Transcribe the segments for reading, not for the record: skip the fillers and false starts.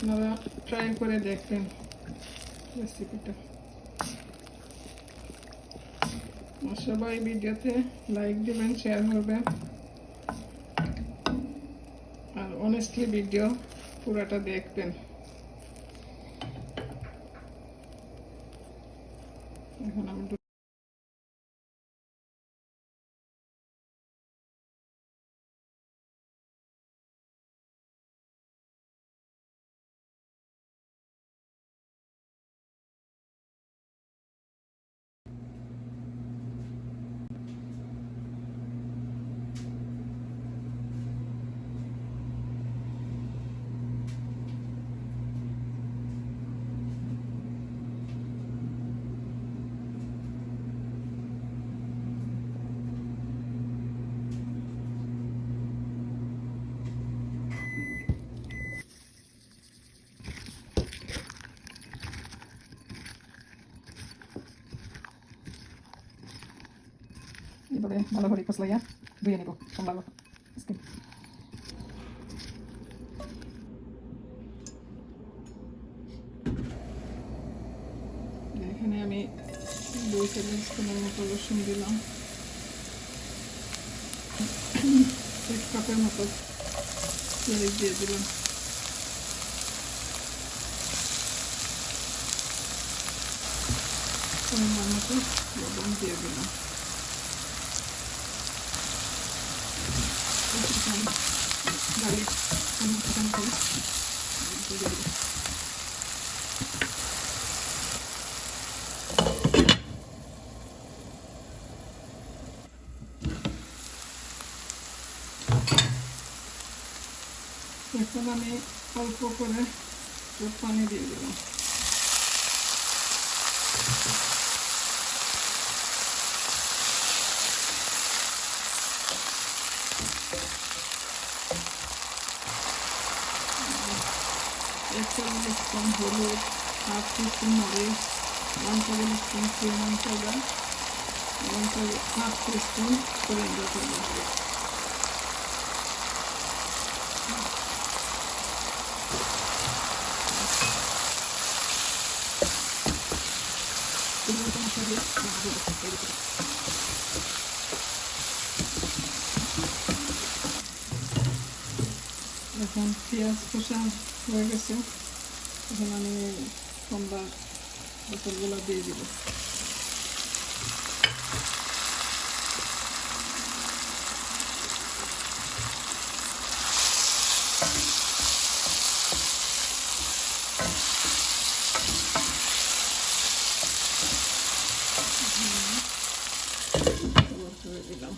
আপনারা ট্রাই করে দেখবেন রেসিপিটা। সবাই ভিডিওতে লাইক দিবেন, শেয়ার করবেন, আর অনেস্টলি ভিডিও পুরোটা দেখবেন। এখন আমি এভাবে ভালো করে কষলাইয়া ধুয়ে নেব কমলা আজকে। এখানে আমি 2 টেবিল স্পুনের মতো রসুন দিলাম, 1 কাপের মতো পেঁয়াজ দিয়ে দিলাম, পরিমাণ মতো লবণ দিয়ে দিলাম, গার্লিক দিয়ে দিলাম। এখন আমি অল্প করে পানি দিয়ে দিলাম। एक टेबिल स्पून हलुद, हाफ टीस्पून मरीच, 1 table spoon cinnamon powder, 1/2 teaspoon coriander powder। এখন পেঁয়াজ কষা হয়ে গেছে, এখন আমি কমলার বোতলগুলো দিয়ে দিব। দিলাম মশলা দিলাম।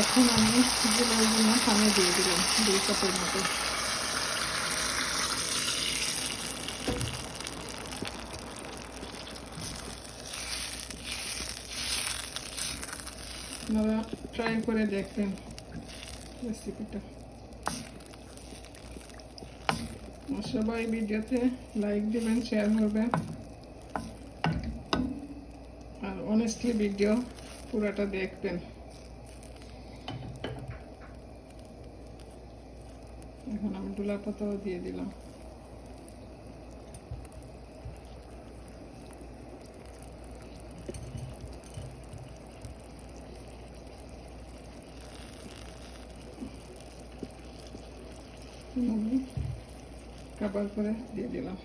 এখন আমি গুঁড়োর জন্য পানি দিয়ে দিলাম 2 কাপের মতো। আপনারা ট্রাই করে দেখবেন রেসিপিটা। সবাই ভিডিওতে লাইক দিবেন, শেয়ার করবেন, আর অনেস্টলি ভিডিও পুরোটা দেখবেন। এখন আমি ডুলা পাতাও দিয়ে দিলাম। কভার করে দিয়ে দিলাম।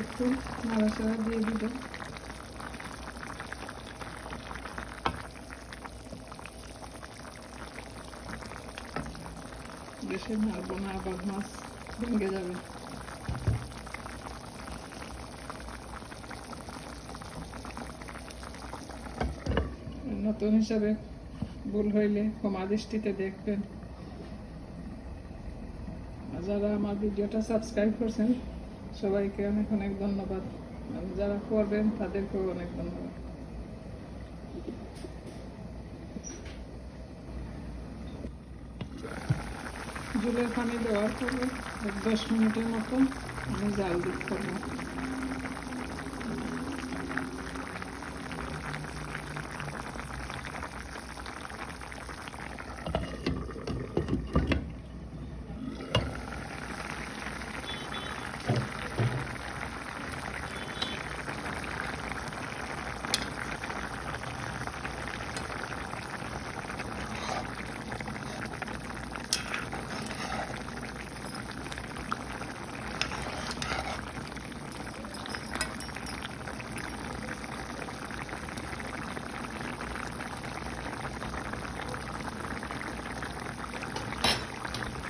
একটু নাড়াচাড়া দিয়ে দিব। বেশি নাড়বো না, আবার মাছ ভেঙে যাবে। নতুন হিসাবে ভুল হইলে ক্ষমা দৃষ্টিতে দেখবেন। যারা আমার ভিডিওটা সাবস্ক্রাইব করছেন সবাইকে অনেক অনেক ধন্যবাদ, আর যারা করবেন তাদেরকেও অনেক ধন্যবাদ। ঝোলের পানি দেওয়ার পরে 10 মিনিটের মতো আমি জাল দিতে করবো।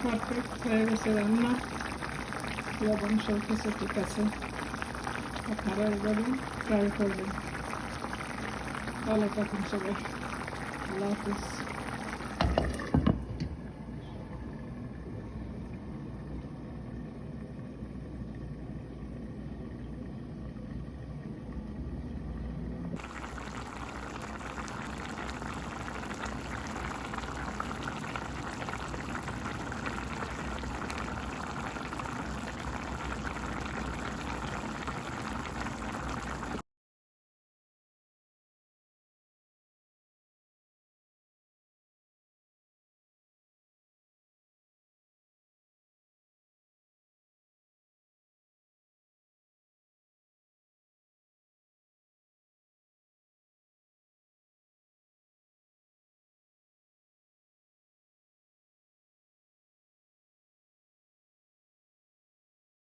পারফেক্ট হয়ে গেছে রান্না, লবণ সব কিছু ঠিক আছে। আপনারা এইভাবে ট্রাই করবেন। ভালো থাকুন সবাই, আল্লাহ হাফিজ।